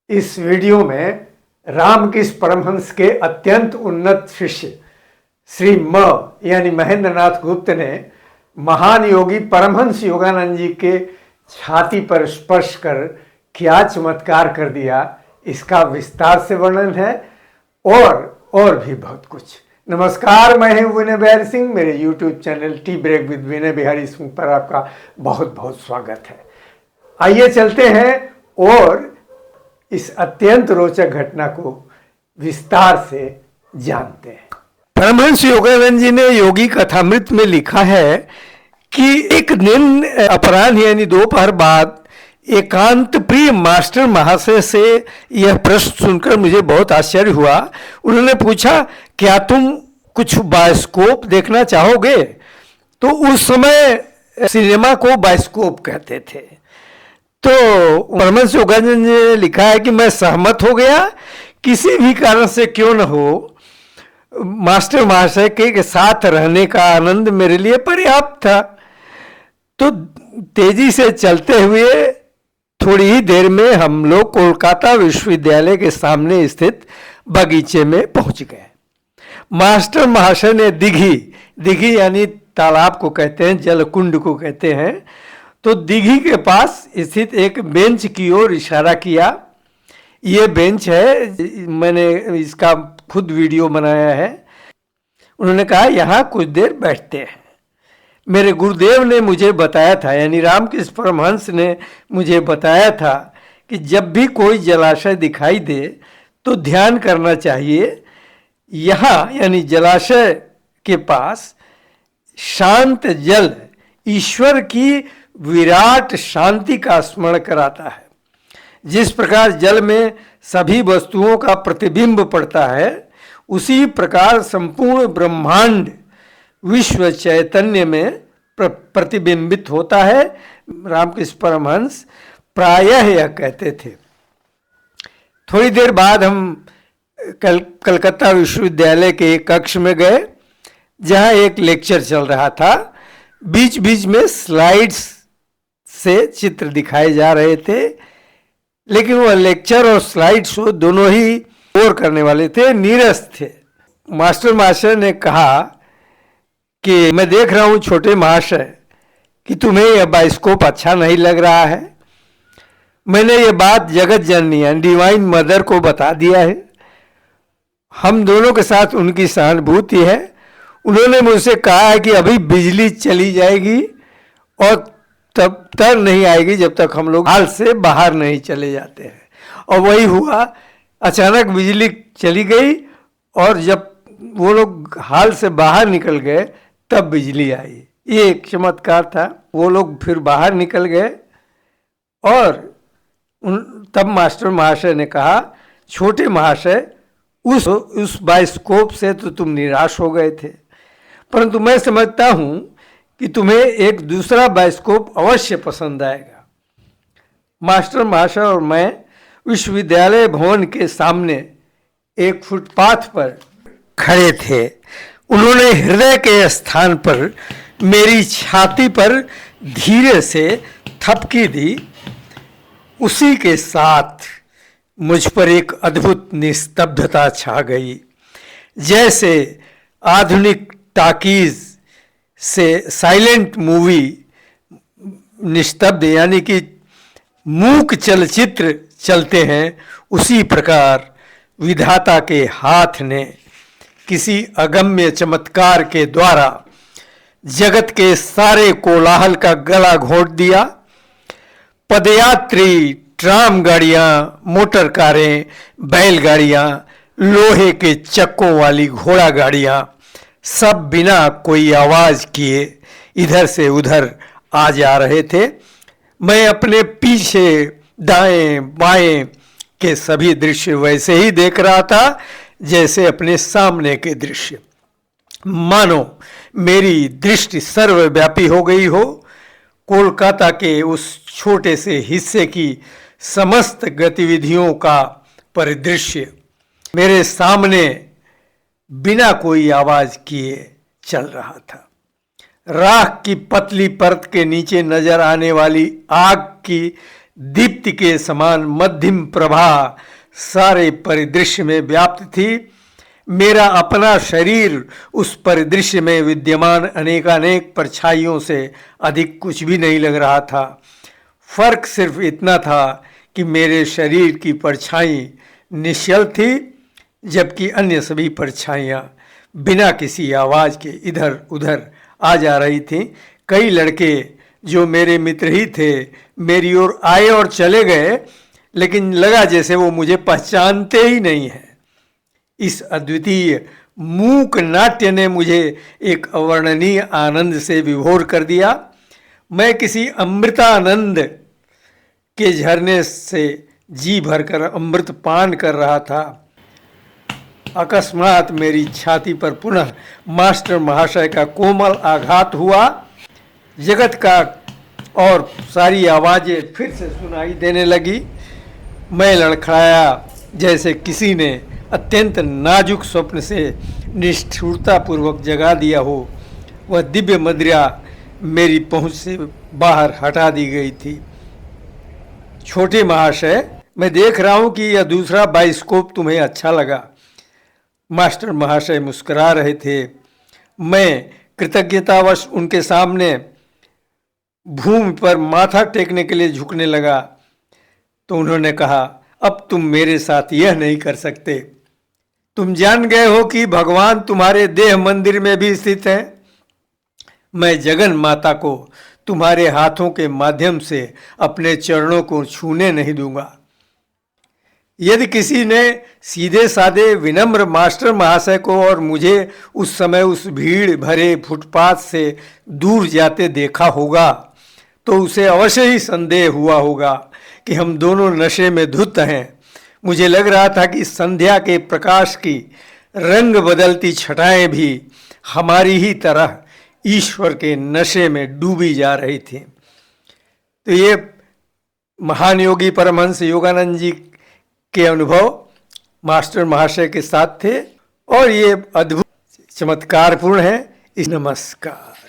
इस वीडियो में रामकृष्ण परमहंस के अत्यंत उन्नत शिष्य श्री म यानी महेंद्र नाथ गुप्त ने महान योगी परमहंस योगानंद जी के छाती पर स्पर्श कर क्या चमत्कार कर दिया, इसका विस्तार से वर्णन है और भी बहुत कुछ। नमस्कार, मैं हूं विनय बिहारी सिंह। मेरे YouTube channel tea break with Vinay Bihari Singh पर आपका बहुत बहुत स्वागत है। आइए चलते हैं और इस अत्यंत रोचक घटना को विस्तार से जानते हैं। परमहंस योगानंद जी ने योगी कथामृत में लिखा है कि एक दिन अपराह्न यानी दोपहर बाद एकांत प्रिय मास्टर महाशय से यह प्रश्न सुनकर मुझे बहुत आश्चर्य हुआ। उन्होंने पूछा, क्या तुम कुछ बायोस्कोप देखना चाहोगे? तो उस समय सिनेमा को बायोस्कोप कहते थे। तो परमहंस योगानंद जी ने लिखा है कि मैं सहमत हो गया। किसी भी कारण से क्यों न हो, मास्टर महाशय के साथ रहने का आनंद मेरे लिए पर्याप्त था। तो तेजी से चलते हुए थोड़ी ही देर में हम लोग कोलकाता विश्वविद्यालय के सामने स्थित बगीचे में पहुंच गए। मास्टर महाशय ने दिघी यानी तालाब को कहते हैं, जलकुंड को कहते हैं, तो दिघी के पास स्थित एक बेंच की ओर इशारा किया। ये बेंच है, मैंने इसका खुद वीडियो बनाया है। उन्होंने कहा, यहाँ कुछ देर बैठते हैं। मेरे गुरुदेव ने मुझे बताया था, यानी रामकृष्ण परमहंस ने मुझे बताया था कि जब भी कोई जलाशय दिखाई दे तो ध्यान करना चाहिए। यहाँ यानी जलाशय के पास शांत जल ईश्वर की विराट शांति का स्मरण कराता है। जिस प्रकार जल में सभी वस्तुओं का प्रतिबिंब पड़ता है, उसी प्रकार संपूर्ण ब्रह्मांड विश्व चैतन्य में प्रतिबिंबित होता है। रामकृष्ण परमहंस प्रायः यह कहते थे। थोड़ी देर बाद हम कलकत्ता विश्वविद्यालय के एक कक्ष में गए, जहाँ एक लेक्चर चल रहा था। बीच बीच में स्लाइड्स से चित्र दिखाए जा रहे थे, लेकिन वह लेक्चर और स्लाइड शो दोनों ही बोर करने वाले थे, नीरस थे। मास्टर महाशय ने कहा कि मैं देख रहा हूँ छोटे महाशय कि तुम्हें यह बायोस्कोप अच्छा नहीं लग रहा है। मैंने ये बात जगत जननी यानी डिवाइन मदर को बता दिया है। हम दोनों के साथ उनकी सहानुभूति है। उन्होंने मुझसे कहा है कि अभी बिजली चली जाएगी और तब तक नहीं आएगी जब तक हम लोग हाल से बाहर नहीं चले जाते हैं। और वही हुआ, अचानक बिजली चली गई और जब वो लोग हाल से बाहर निकल गए तब बिजली आई। ये एक चमत्कार था। वो लोग फिर बाहर निकल गए और तब मास्टर महाशय ने कहा, छोटे महाशय, उस बायोस्कोप से तो तुम निराश हो गए थे, परंतु मैं समझता हूँ कि तुम्हें एक दूसरा बायोस्कोप अवश्य पसंद आएगा। मास्टर महाशय और मैं विश्वविद्यालय भवन के सामने एक फुटपाथ पर खड़े थे। उन्होंने हृदय के स्थान पर मेरी छाती पर धीरे से थपकी दी। उसी के साथ मुझ पर एक अद्भुत निस्तब्धता छा गई, जैसे आधुनिक टाकीज से साइलेंट मूवी निस्तब्ध यानी कि मूक चलचित्र चलते हैं, उसी प्रकार विधाता के हाथ ने किसी अगम्य चमत्कार के द्वारा जगत के सारे कोलाहल का गला घोंट दिया। पदयात्री, ट्राम गाड़ियाँ, मोटर कारें, बैलगाड़ियाँ, लोहे के चक्कों वाली घोड़ा गाड़ियाँ सब बिना कोई आवाज़ किए इधर से उधर आ जा रहे थे। मैं अपने पीछे, दाएं बाएं के सभी दृश्य वैसे ही देख रहा था जैसे अपने सामने के दृश्य। मानो मेरी दृष्टि सर्वव्यापी हो गई हो। कोलकाता के उस छोटे से हिस्से की समस्त गतिविधियों का परिदृश्य मेरे सामने बिना कोई आवाज किए चल रहा था। राख की पतली परत के नीचे नजर आने वाली आग की दीप्ति के समान मध्यम प्रभा सारे परिदृश्य में व्याप्त थी। मेरा अपना शरीर उस परिदृश्य में विद्यमान अनेकानेक परछाइयों से अधिक कुछ भी नहीं लग रहा था। फर्क सिर्फ इतना था कि मेरे शरीर की परछाई निश्चल थी, जबकि अन्य सभी परछाइयाँ बिना किसी आवाज़ के इधर उधर आ जा रही थीं। कई लड़के जो मेरे मित्र ही थे मेरी ओर आए और चले गए, लेकिन लगा जैसे वो मुझे पहचानते ही नहीं हैं। इस अद्वितीय मूक नाट्य ने मुझे एक अवर्णनीय आनंद से विभोर कर दिया। मैं किसी अमृतानंद के झरने से जी भरकर अमृत पान कर रहा था। अकस्मात मेरी छाती पर पुनः मास्टर महाशय का कोमल आघात हुआ। जगत का और सारी आवाज़ें फिर से सुनाई देने लगी। मैं लड़खड़ाया जैसे किसी ने अत्यंत नाजुक स्वप्न से निष्ठुरतापूर्वक जगा दिया हो। वह दिव्य मदिरा मेरी पहुंच से बाहर हटा दी गई थी। छोटे महाशय, मैं देख रहा हूं कि यह दूसरा बाइस्कोप तुम्हें अच्छा लगा। मास्टर महाशय मुस्कुरा रहे थे। मैं कृतज्ञतावश उनके सामने भूमि पर माथा टेकने के लिए झुकने लगा तो उन्होंने कहा, अब तुम मेरे साथ यह नहीं कर सकते। तुम जान गए हो कि भगवान तुम्हारे देह मंदिर में भी स्थित है। मैं जगन माता को तुम्हारे हाथों के माध्यम से अपने चरणों को छूने नहीं दूंगा। यदि किसी ने सीधे साधे विनम्र मास्टर महाशय को और मुझे उस समय उस भीड़ भरे फुटपाथ से दूर जाते देखा होगा तो उसे अवश्य ही संदेह हुआ होगा कि हम दोनों नशे में धुत हैं। मुझे लग रहा था कि संध्या के प्रकाश की रंग बदलती छटाएं भी हमारी ही तरह ईश्वर के नशे में डूबी जा रही थी। तो ये महान योगी परमहंस योगानंद जी के अनुभव मास्टर महाशय के साथ थे और ये अद्भुत चमत्कारपूर्ण है। नमस्कार।